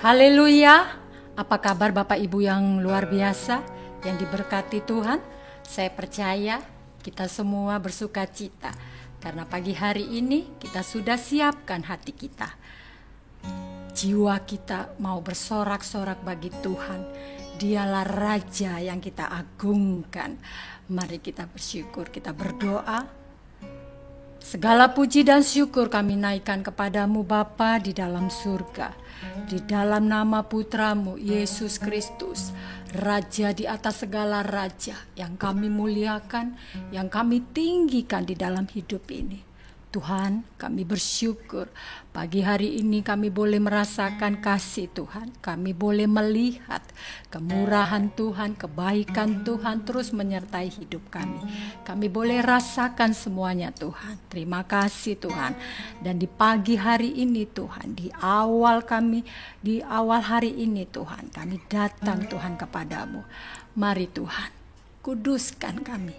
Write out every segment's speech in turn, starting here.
Haleluya. Apa kabar Bapak Ibu yang luar biasa, yang diberkati Tuhan? Saya percaya kita semua bersuka cita karena pagi hari ini kita sudah siapkan hati kita. Jiwa kita mau bersorak-sorak bagi Tuhan. Dialah Raja yang kita agungkan. Mari kita bersyukur, kita berdoa. Segala puji dan syukur kami naikkan kepadamu Bapa di dalam surga, di dalam nama Putramu Yesus Kristus, Raja di atas segala raja, yang kami muliakan, yang kami tinggikan di dalam hidup ini. Tuhan, kami bersyukur pagi hari ini kami boleh merasakan kasih Tuhan, kami boleh melihat kemurahan Tuhan, kebaikan Tuhan terus menyertai hidup kami. Kami boleh rasakan semuanya Tuhan. Terima kasih Tuhan. Dan di pagi hari ini Tuhan, di awal hari ini Tuhan, kami datang Tuhan kepadamu. Mari Tuhan, kuduskan kami,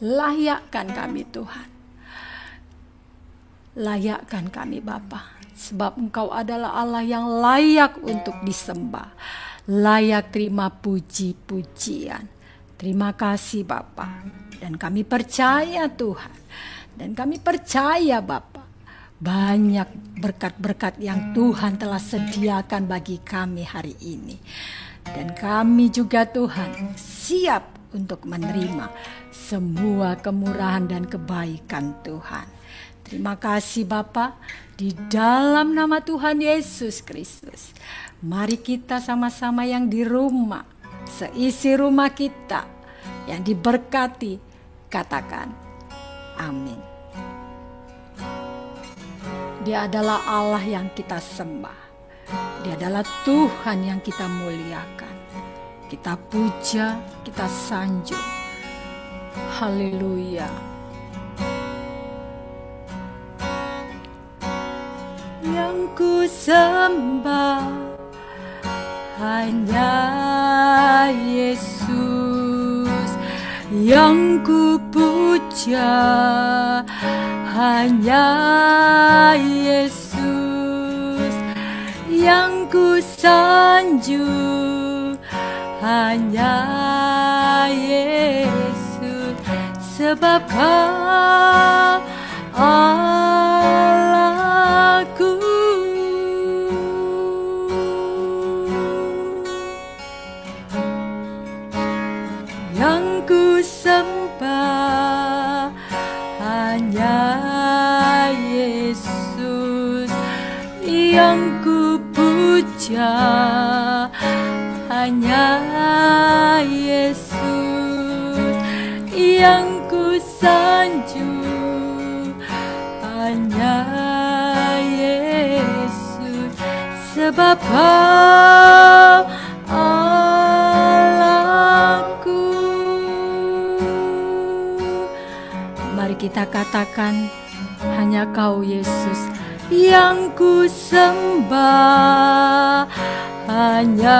layakkan kami Tuhan. Layakkan kami Bapa, sebab Engkau adalah Allah yang layak untuk disembah, layak terima puji-pujian. Terima kasih Bapa, dan kami percaya Tuhan, dan kami percaya Bapa, banyak berkat-berkat yang Tuhan telah sediakan bagi kami hari ini. Dan kami juga Tuhan siap untuk menerima semua kemurahan dan kebaikan Tuhan. Terima kasih Bapa, di dalam nama Tuhan Yesus Kristus. Mari kita sama-sama yang di rumah, seisi rumah kita yang diberkati, katakan amin. Dia adalah Allah yang kita sembah. Dia adalah Tuhan yang kita muliakan. Kita puja, kita sanjung. Haleluya. Yang ku sembah hanya Yesus, yang ku puja hanya Yesus, yang ku sanjung hanya Yesus, sebab Kau Allahku. Yang ku sembah hanya Yesus, yang ku puja hanya Yesus, yang ku sanjung hanya Yesus, sebab Kau Allahku. Mari kita katakan, hanya Kau Yesus yang ku sembah, hanya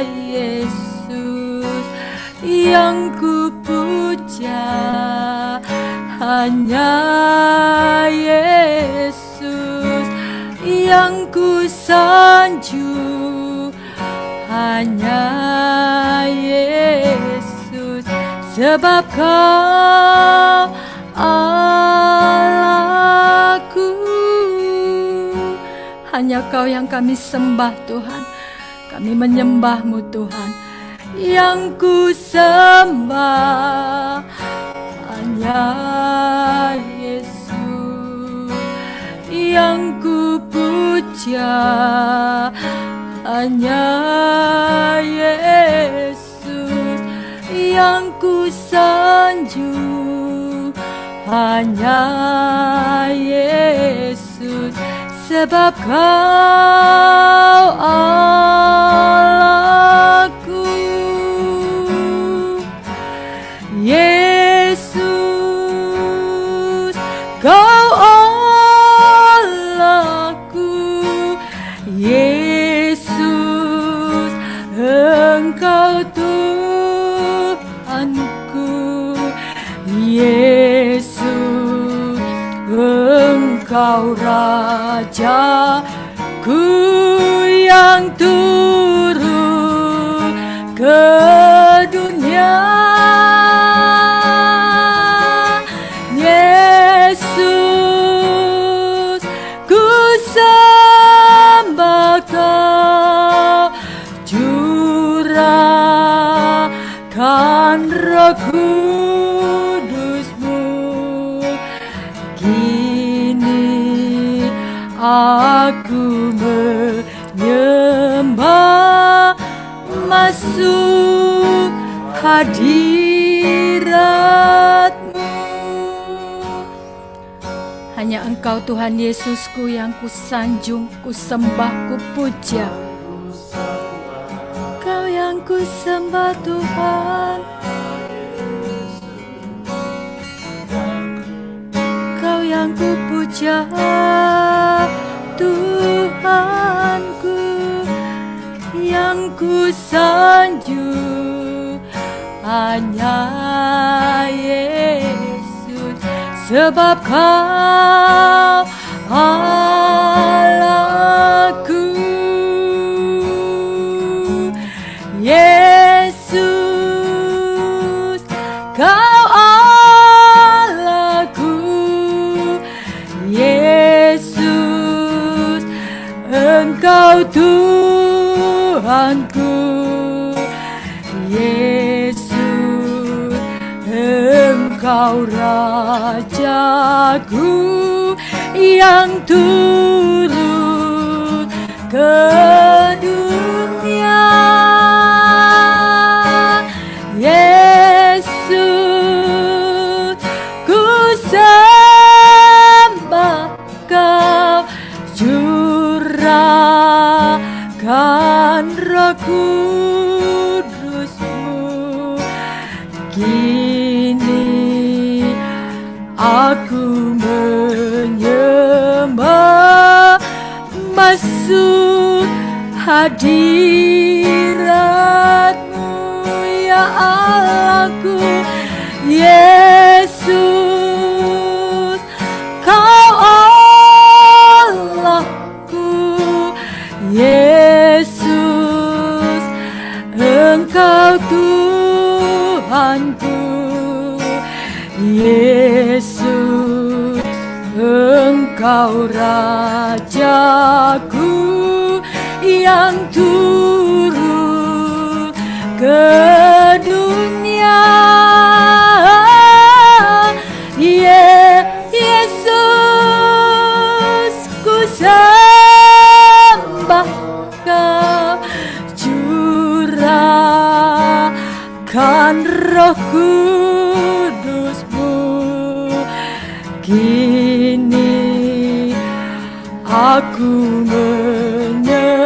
Yesus yang ku puja, hanya Yesus yang ku sanjung, hanya Yesus, sebab Kau Allahku. Hanya Kau yang kami sembah Tuhan, kami menyembah-Mu Tuhan. Yang ku sembah hanya Yesus, yang ku puja hanya Yesus, yang ku sanjung hanya Yesus, sebab Kau Allahku. Yesus, Kau Allahku. Yesus, Engkau Tuhanku. Yesus, Engkau Rajaku. Ya yang turun ke dunia. Yesus, ku sembah Kau, curahkan Roh Kudus-Mu. Kini aku menyembah, masuk hadirat-Mu. Hanya Engkau Tuhan Yesusku yang kusanjung, kusembah, kupuja. Kau yang kusembah Tuhan, Kau yang kupuja Tuhanku, yang kusanjung hanya Yesus, sebab Kau Allahku. Yesus, Kau Allahku. Yesus, Engkau Tuhanku. Yesus, Engkau Rajaku yang turun ke dunia. Yesus, ku sembah Kau, curahkan Roh Kudus-Mu. Kini aku menyembah, masuk hadirat-Mu, ya Allahku. Yesus, Kau Allahku. Yesus, Engkau Tuhanku. Yesus, Engkau Rajaku yang turun ke dunia. Yesus, ku sembah Kau, curahkan Roh Kudus-Mu. Kini aku menyembah,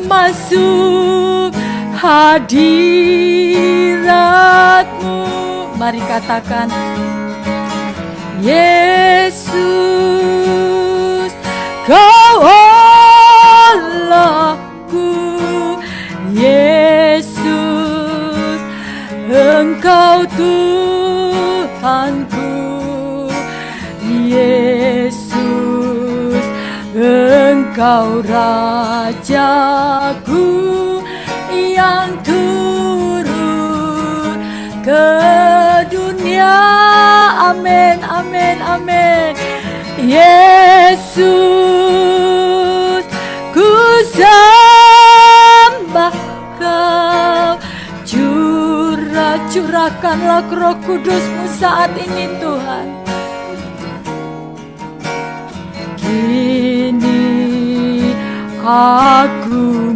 masuk hadirat-Mu. Mari katakan, Yesus, Kau Allahku. Yesus, Engkau Tuhanku. Yesus, Engkau Rajaku yang turun ke dunia. Amin, amin, amin. Yesus, ku sembah Kau, curahkanlah Roh Kudus-Mu saat ini Tuhan. Kini aku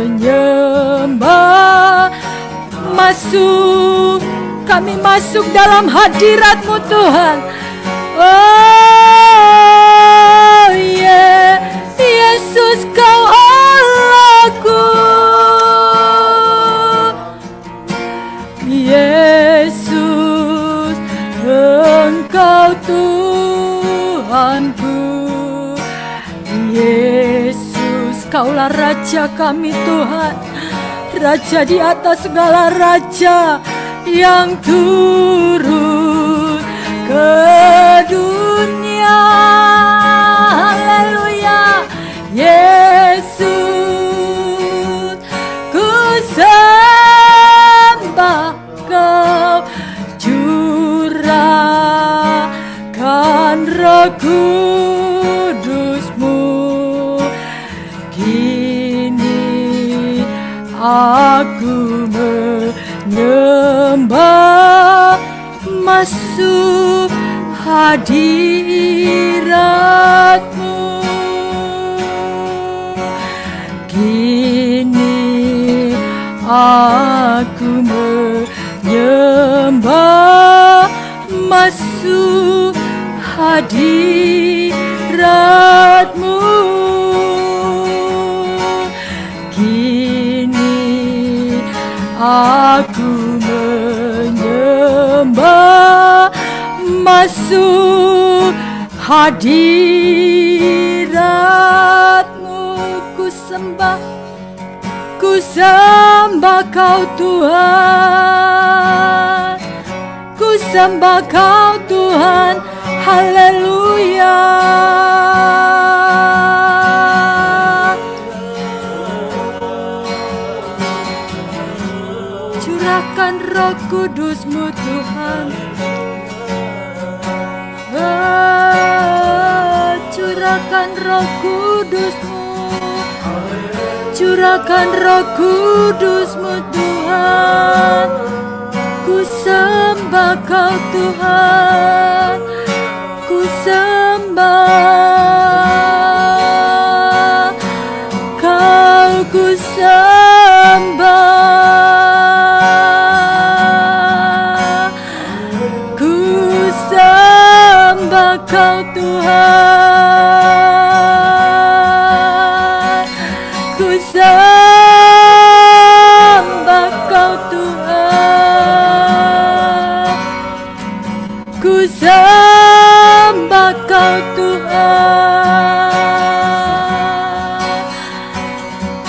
menyembah, masuk, kami masuk dalam hadirat-Mu Tuhan. Oh yeah, Yesus, Kau Allahku. Yesus, Engkau Tuhanku. Yesus, Kaulah Raja kami Tuhan, Raja di atas segala raja yang turun ke dunia. Haleluya. Roh Kudus-Mu. Kini aku menyembah, masuk hadirat-Mu. Kini aku menyembah, masuk hadirat-Mu. Kini aku menyembah, masuk hadirat-Mu. Ku sembah Kau Tuhan, ku sembah Kau Tuhan, haleluya. Curahkan Roh Kudus-Mu Tuhan, curahkan Roh Kudus-Mu, curahkan Roh Kudus-Mu Tuhan. Ku sembah Kau Tuhan, ku sembah Kau, ku sembah, ku sembah Kau Tuhan, ku sembah Kau Tuhan, ku sembah Kau Tuhan,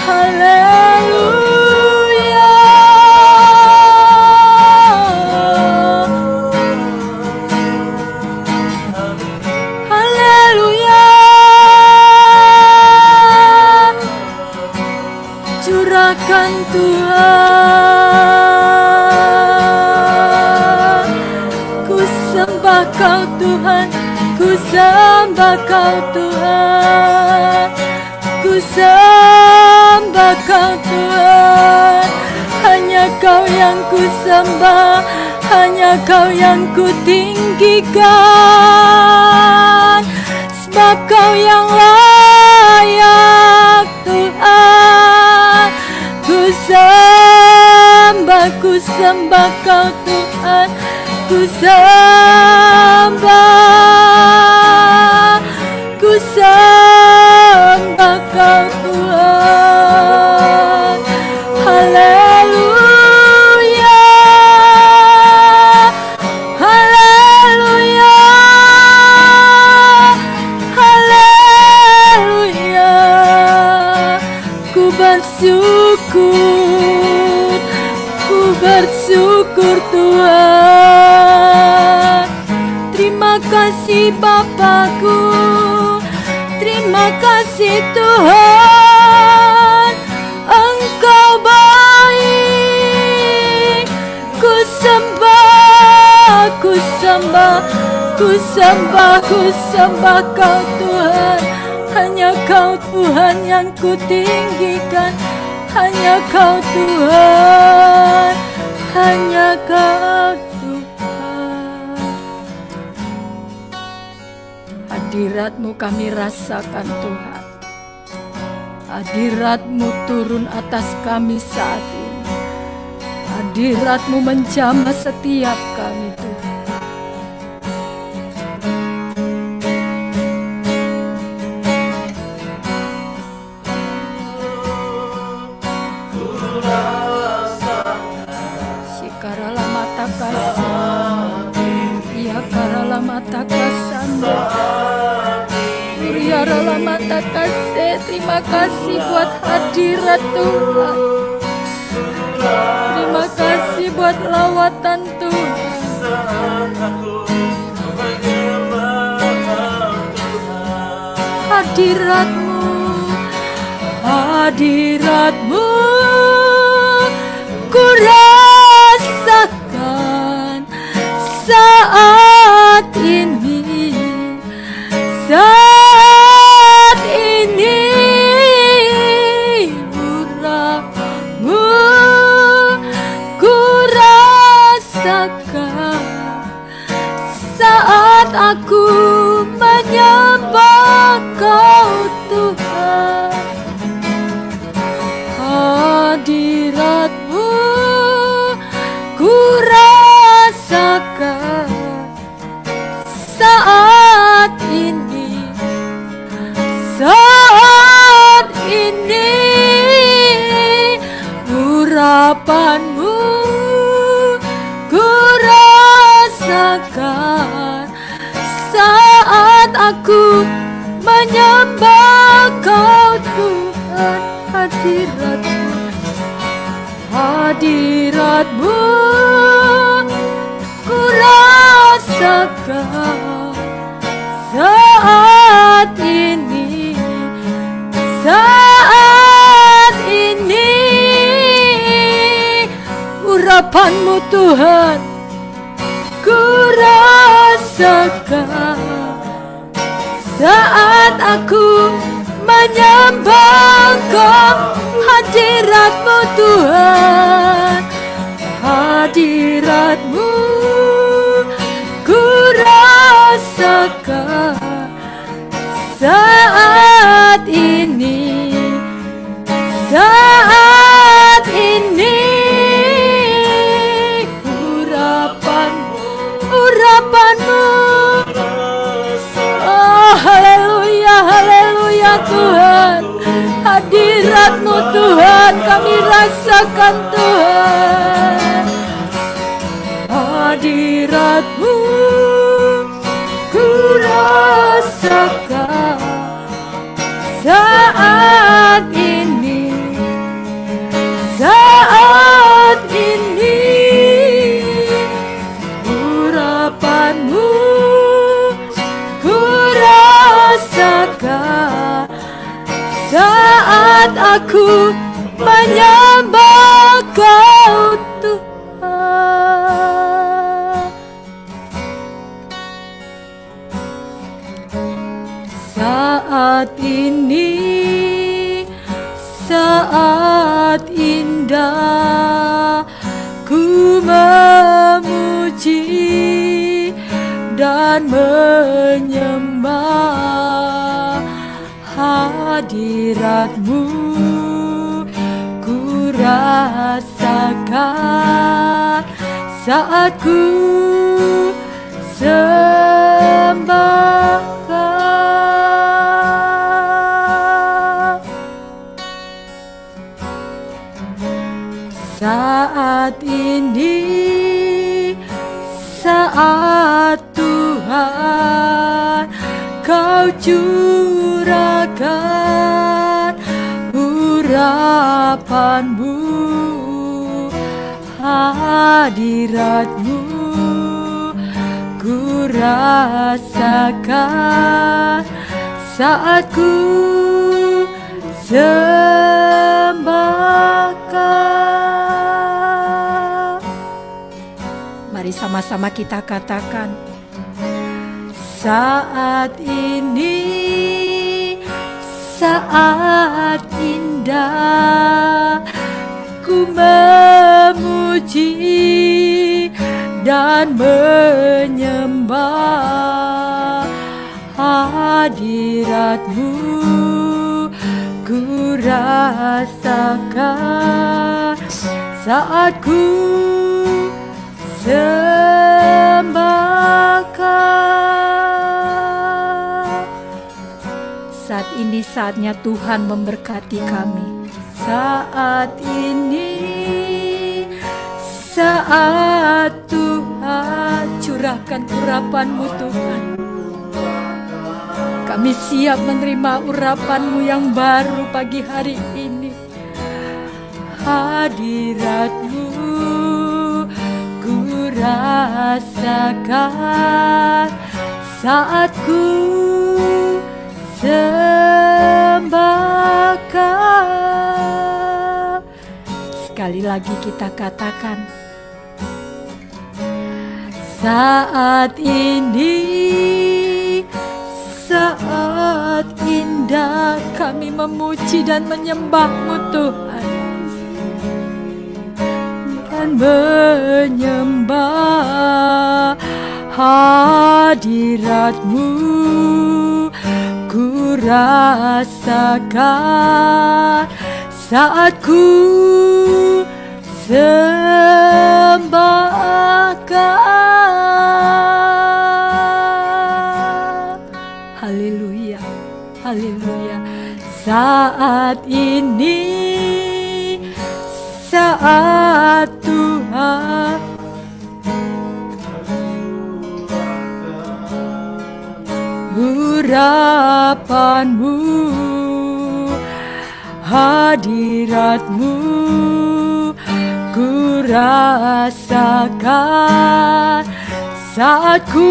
haleluya. Haleluya. Curahkan Tuhan, ku sembah Kau Tuhan, ku sembah Kau Tuhan, ku sembah Kau Tuhan. Hanya Kau yang ku sembah, hanya Kau yang ku tinggikan, sebab Kau yang layak Tuhan. Ku sembah Kau Tuhan, ku sembah, ku sembah Kau Tuhan, haleluya, haleluya, haleluya. Ku bersyukur, ku bersyukur Tuhan. Terima kasih Bapakku, terima kasih Tuhan, Engkau baik. Ku sembah, ku sembah, ku sembah, ku sembah Kau Tuhan. Hanya Kau Tuhan yang ku tinggikan, hanya Kau Tuhan, hanya Kau Tuhan. Hadirat-Mu kami rasakan Tuhan, hadirat-Mu turun atas kami saat ini. Hadirat-Mu menjamah setiap kami Tuhan. Terima kasih buat hadirat Tuhan, terima kasih buat lawatan Tuhan. Hadirat-Mu, hadirat-Mu ku rasakan saat ini. hadiratmu ku rasakan saat ini, saat ini. Urapanmu Tuhan ku rasakan saat aku menyembah Kau. Hadiratmu Tuhan, hadiratmu ku rasakan saat ini, saat ini. Urapanmu, oh haleluya, haleluya Tuhan. Hadiratmu Tuhan kami rasakan Tuhan. Hadiratmu ku rasakan saat ini, saat ini. Urapanmu ku rasakan saat aku menyembah Kau Tuhan. Saat ini, saat indah ku memuji dan menyembah. Hadiratmu ku rasakan saat ku sembah Kau. Saat ini, saat Tuhan Kau curahkan urapanmu, hadiratmu ku rasakan saat ku sembah Kau. Mari sama-sama kita katakan, saat ini, saat indah ku memuji dan menyembah. Hadiratmu ku rasakan saat ku sembah Kau. Saat ini saatnya Tuhan memberkati kami. Saat ini, saat Tuhan curahkan urapan-Mu Tuhan. Kami siap menerima urapan-Mu yang baru pagi hari ini. Hadirat-Mu ku rasakan saat ku sembah Kau. Sekali lagi kita katakan, saat ini, saat indah kami memuji dan menyembah-Mu Tuhan, dan menyembah hadirat-Mu ku rasakan saat ku sembah Kau. Haleluya, haleluya. Saat ini, saat Tuhan urapan-Mu, hadirat-Mu ku rasakan saat ku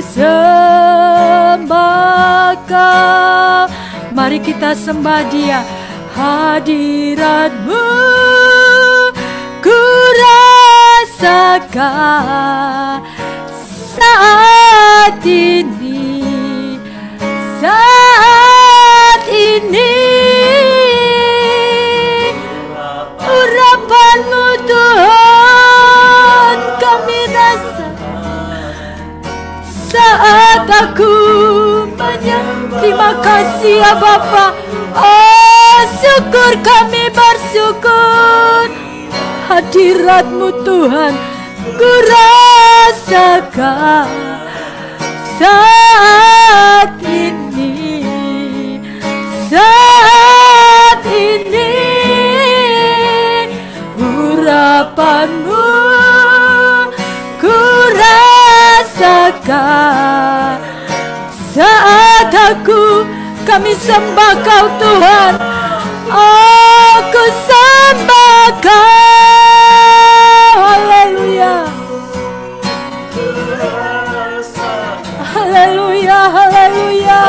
sembah Kau. Mari kita sembah Dia. Hadirat-Mu ku rasakan saat ini, saat ini. Urapan-Mu Tuhan kami rasa saat aku terima kasih ya Bapa. Oh, syukur, kami bersyukur. Hadirat-Mu Tuhan ku rasakan saat ini, saat ini. Urapan-Mu ku rasakan saat kami sembah Kau Tuhan. Oh, ku sembah Kau. Haleluya, haleluya, haleluya,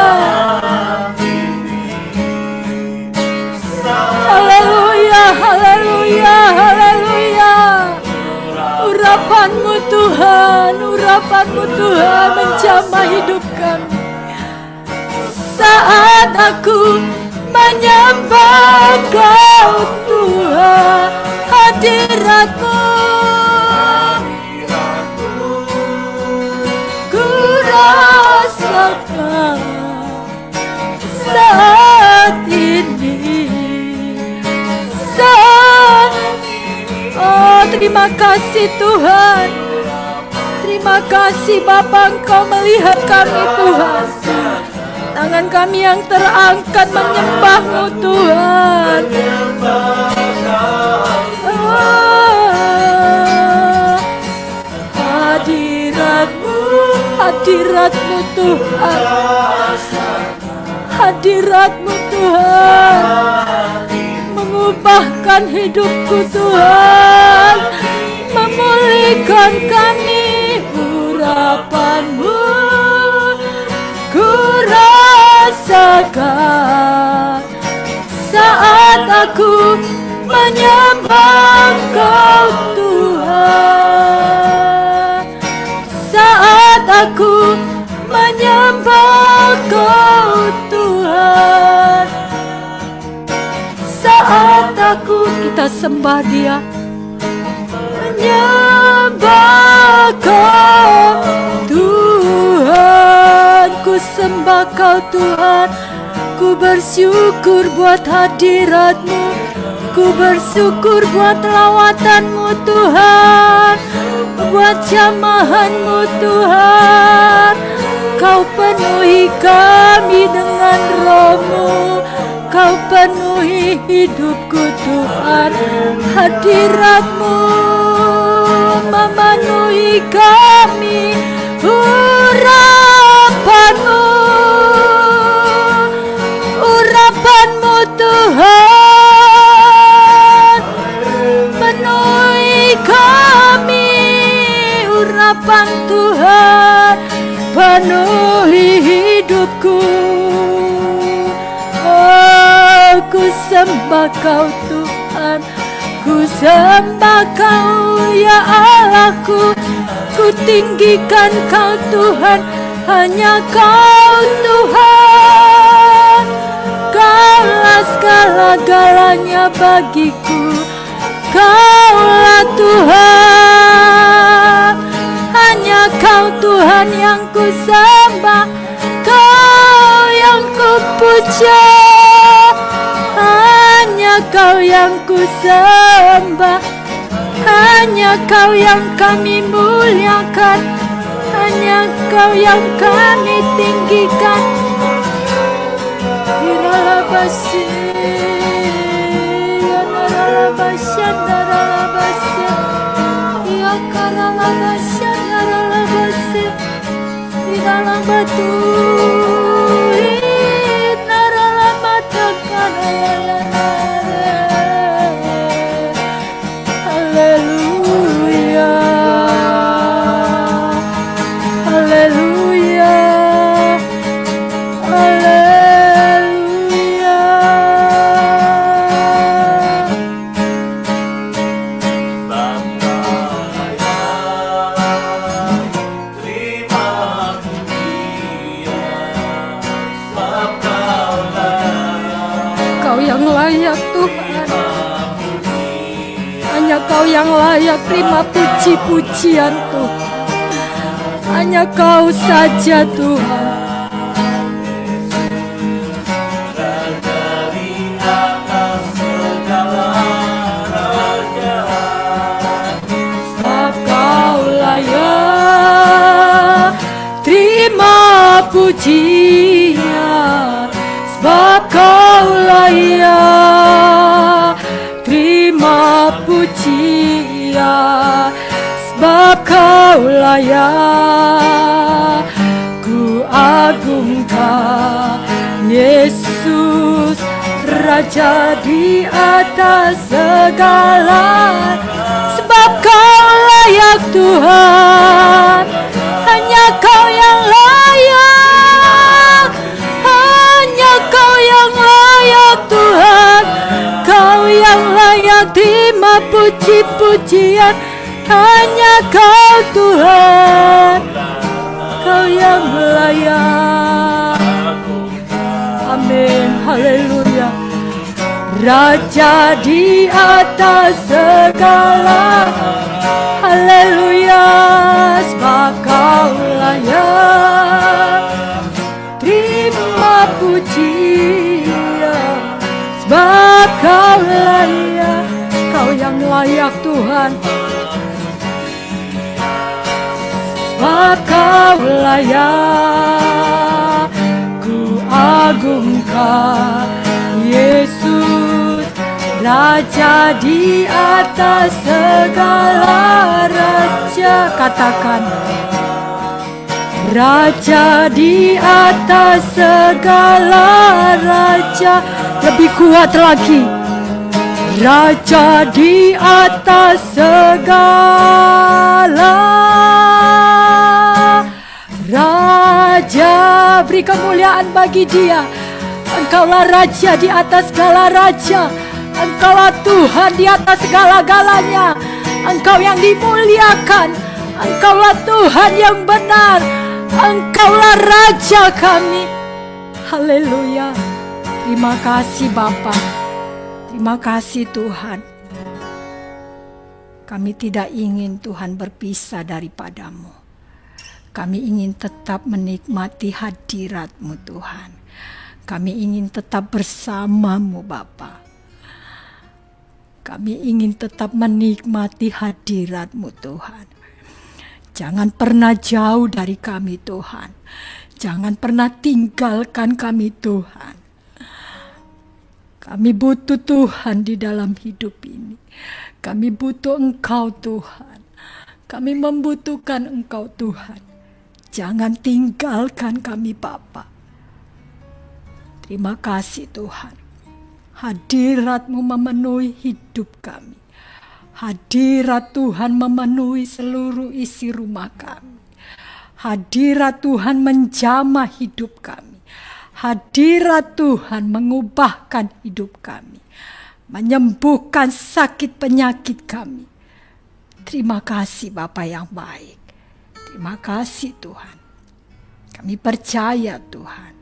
haleluya, haleluya, haleluya. Urapan-Mu Tuhan, urapan-Mu Tuhan menjamah hidup kami. Saat aku menyembah Kau Tuhan, hadirat-Mu ku rasakan saat ini, saat. Oh, terima kasih Tuhan. Terima kasih Bapa, Engkau melihat kami Tuhan. Tangan kami yang terangkat menyembah-Mu Tuhan. Hadirat-Mu, hadirat-Mu Tuhan, hadirat-Mu Tuhan mengubahkan hidupku Tuhan, memulihkan kami. Urapan-Mu ku rasakan saat aku menyembah Kau Tuhan, saat aku menyembah Kau Tuhan, saat kita sembah Dia, menyembah Kau Tuhan. Ku sembah Kau Tuhan, ku bersyukur buat hadirat-Mu, ku bersyukur buat lawatan-Mu Tuhan, buat jamahan-Mu Tuhan. Kau penuhi kami dengan Roh-Mu, Kau penuhi hidupku Tuhan. Hadirat-Mu memenuhi kami. Urapan-Mu, urapan-Mu Tuhan penuhi kami. Urapan Tuhan penuhi hidupku. Oh, ku sembah Kau Tuhan, ku sembah Kau ya Allahku. Ku tinggikan Kau Tuhan, hanya Kau Tuhan. Kaulah segala-galanya bagiku, Kaulah Tuhan. Hanya Kau Tuhan yang ku sembah, Kau yang ku puja. Hanya Kau yang ku sembah, hanya Kau yang kami muliakan, hanya Kau yang kami tinggikan. Iralabasi, Yanaralabasi, Yanaralabasi, Yakaralabasi, Yanaralabasi, Iralabatu, Inaralamatakalayana. layak Tuhan. Hanya Kau yang layak terima puji-pujian Tuhan. Hanya Kau saja Tuhan. Sebab Kau layak terima pujian. Sebab Kau layak terima pujian. Sebab Kau layak ku agungkan Yesus, Raja di atas segala. Sebab Kau layak Tuhan. Hanya Kau yang layak. Hanya Kau yang layak Tuhan. Kau yang layak terima puji-pujian. Hanya Kau Tuhan. Kau yang layak. Amin. Haleluya. Raja di atas segala. Haleluya. Sebab Kau layak terima pujian. Sebab Kau layak. Kau yang layak Tuhan. Sebab Kau layak ku agungkan Yesus, Raja di atas segala. Raja, katakan Raja di atas segala. Raja, lebih kuat lagi. Raja di atas segala. Raja, beri kemuliaan bagi Dia. Engkaulah Raja di atas segala raja. Engkaulah Tuhan di atas segala-galanya. Engkau yang dimuliakan. Engkaulah Tuhan yang benar. Engkaulah Raja kami. Haleluya. Terima kasih Bapa. Terima kasih Tuhan. Kami tidak ingin Tuhan berpisah daripada-Mu. Kami ingin tetap menikmati hadirat-Mu Tuhan. Kami ingin tetap bersama-Mu Bapa. Kami ingin tetap menikmati hadirat-Mu Tuhan. Jangan pernah jauh dari kami Tuhan. Jangan pernah tinggalkan kami Tuhan. Kami butuh Tuhan di dalam hidup ini. Kami butuh Engkau Tuhan. Kami membutuhkan Engkau Tuhan. Jangan tinggalkan kami Bapa. Terima kasih Tuhan. Hadirat-Mu memenuhi hidup kami. Hadirat Tuhan memenuhi seluruh isi rumah kami. Hadirat Tuhan menjamah hidup kami. Hadirat Tuhan mengubahkan hidup kami. Menyembuhkan sakit penyakit kami. Terima kasih Bapa yang baik. Terima kasih Tuhan. Kami percaya Tuhan.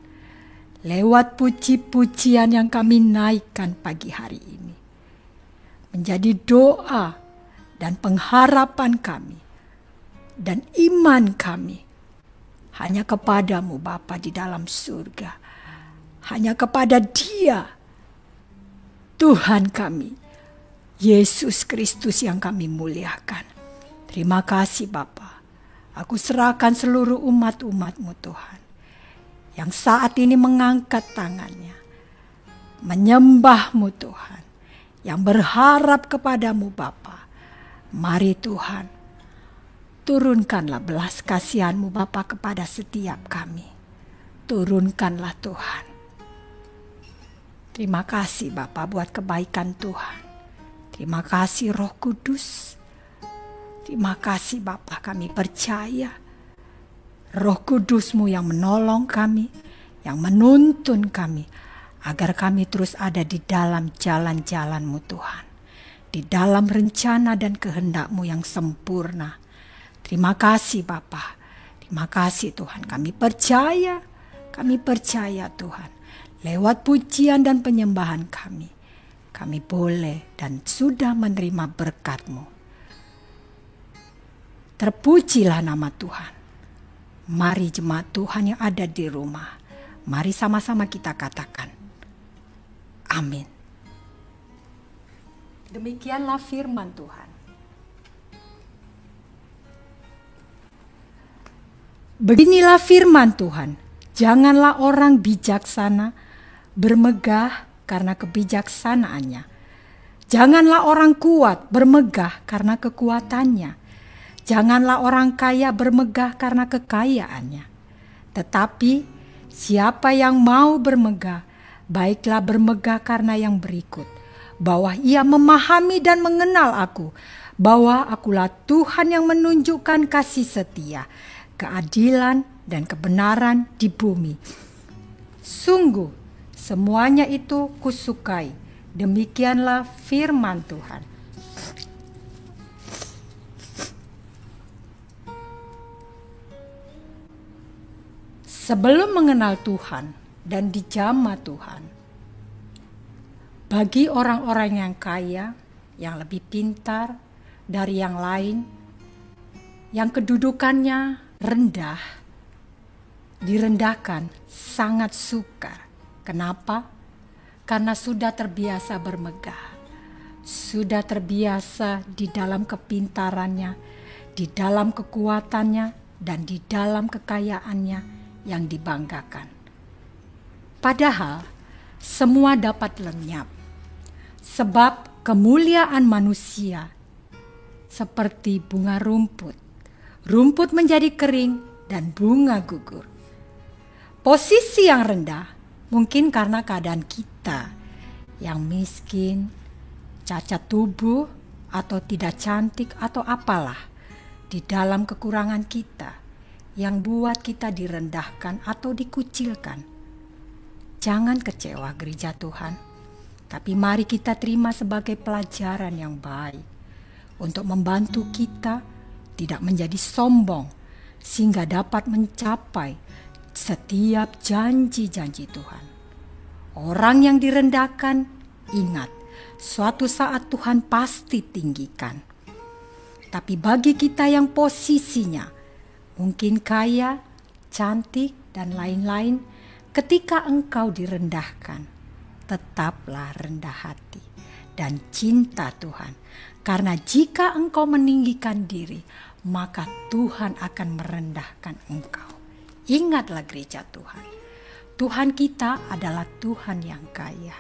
Lewat puji-pujian yang kami naikkan pagi hari ini. Menjadi doa dan pengharapan kami. Dan iman kami. Hanya kepada-Mu Bapa di dalam surga. Hanya kepada Dia. Tuhan kami. Yesus Kristus yang kami muliakan. Terima kasih Bapa. Aku serahkan seluruh umat-umat-Mu Tuhan. Yang saat ini mengangkat tangannya. Menyembah-Mu Tuhan. Yang berharap kepada-Mu Bapa. Mari Tuhan. Turunkanlah belas kasihan-Mu Bapa kepada setiap kami. Turunkanlah Tuhan. Terima kasih Bapa buat kebaikan Tuhan. Terima kasih Roh Kudus. Terima kasih Bapa, kami percaya Roh Kudus-Mu yang menolong kami, yang menuntun kami, agar kami terus ada di dalam jalan-jalan-Mu Tuhan. Di dalam rencana dan kehendak-Mu yang sempurna. Terima kasih Bapa. Terima kasih Tuhan. Kami percaya Tuhan. Lewat pujian dan penyembahan kami. kami boleh dan sudah menerima berkat-Mu. Terpujilah nama Tuhan. Mari jemaat Tuhan yang ada di rumah, mari sama-sama kita katakan, amin. Demikianlah firman Tuhan. Beginilah firman Tuhan, janganlah orang bijaksana bermegah karena kebijaksanaannya. Janganlah orang kuat bermegah karena kekuatannya. Janganlah orang kaya bermegah karena kekayaannya. Tetapi siapa yang mau bermegah, baiklah bermegah karena yang berikut, bahwa ia memahami dan mengenal aku, bahwa akulah Tuhan yang menunjukkan kasih setia, keadilan dan kebenaran di bumi. Sungguh semuanya itu kusukai. Demikianlah firman Tuhan. Sebelum mengenal Tuhan dan dijamah Tuhan, bagi orang-orang yang kaya, yang lebih pintar dari yang lain, yang kedudukannya rendah, direndahkan, sangat sukar. Kenapa? Karena sudah terbiasa bermegah, sudah terbiasa di dalam kepintarannya, di dalam kekuatannya, dan di dalam kekayaannya yang dibanggakan. Padahal semua dapat lenyap, sebab kemuliaan manusia seperti bunga rumput. Rumput menjadi kering dan bunga gugur. Posisi yang rendah mungkin karena keadaan kita yang miskin, cacat tubuh, atau tidak cantik, atau apalah di dalam kekurangan kita yang buat kita direndahkan atau dikucilkan. Jangan kecewa gereja Tuhan, tapi mari kita terima sebagai pelajaran yang baik untuk membantu kita tidak menjadi sombong sehingga dapat mencapai setiap janji-janji Tuhan. Orang yang direndahkan, ingat, suatu saat Tuhan pasti tinggikan. Tapi bagi kita yang posisinya mungkin kaya, cantik, dan lain-lain, ketika engkau direndahkan, tetaplah rendah hati dan cinta Tuhan. Karena jika engkau meninggikan diri, maka Tuhan akan merendahkan engkau. Ingatlah gereja Tuhan, Tuhan kita adalah Tuhan yang kaya.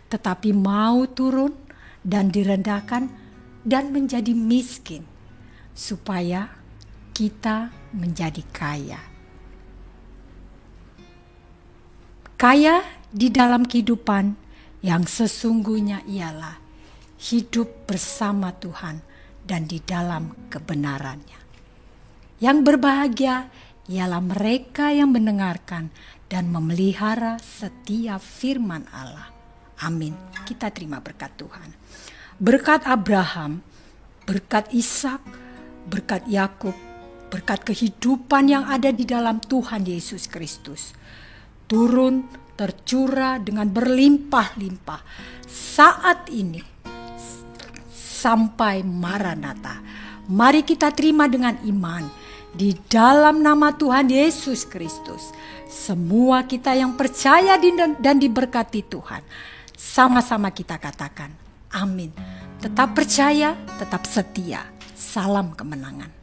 Tetapi mau turun dan direndahkan dan menjadi miskin, supaya kita menjadi kaya. Kaya di dalam kehidupan yang sesungguhnya ialah hidup bersama Tuhan dan di dalam kebenarannya. Yang berbahagia ialah mereka yang mendengarkan dan memelihara setiap firman Allah. Amin. Kita terima berkat Tuhan. Berkat Abraham, berkat Ishak, berkat Yakub, berkat kehidupan yang ada di dalam Tuhan Yesus Kristus turun tercurah dengan berlimpah-limpah saat ini sampai Maranatha. Mari kita terima dengan iman di dalam nama Tuhan Yesus Kristus. Semua kita yang percaya dan diberkati Tuhan, sama-sama kita katakan amin. Tetap percaya, tetap setia. Salam kemenangan.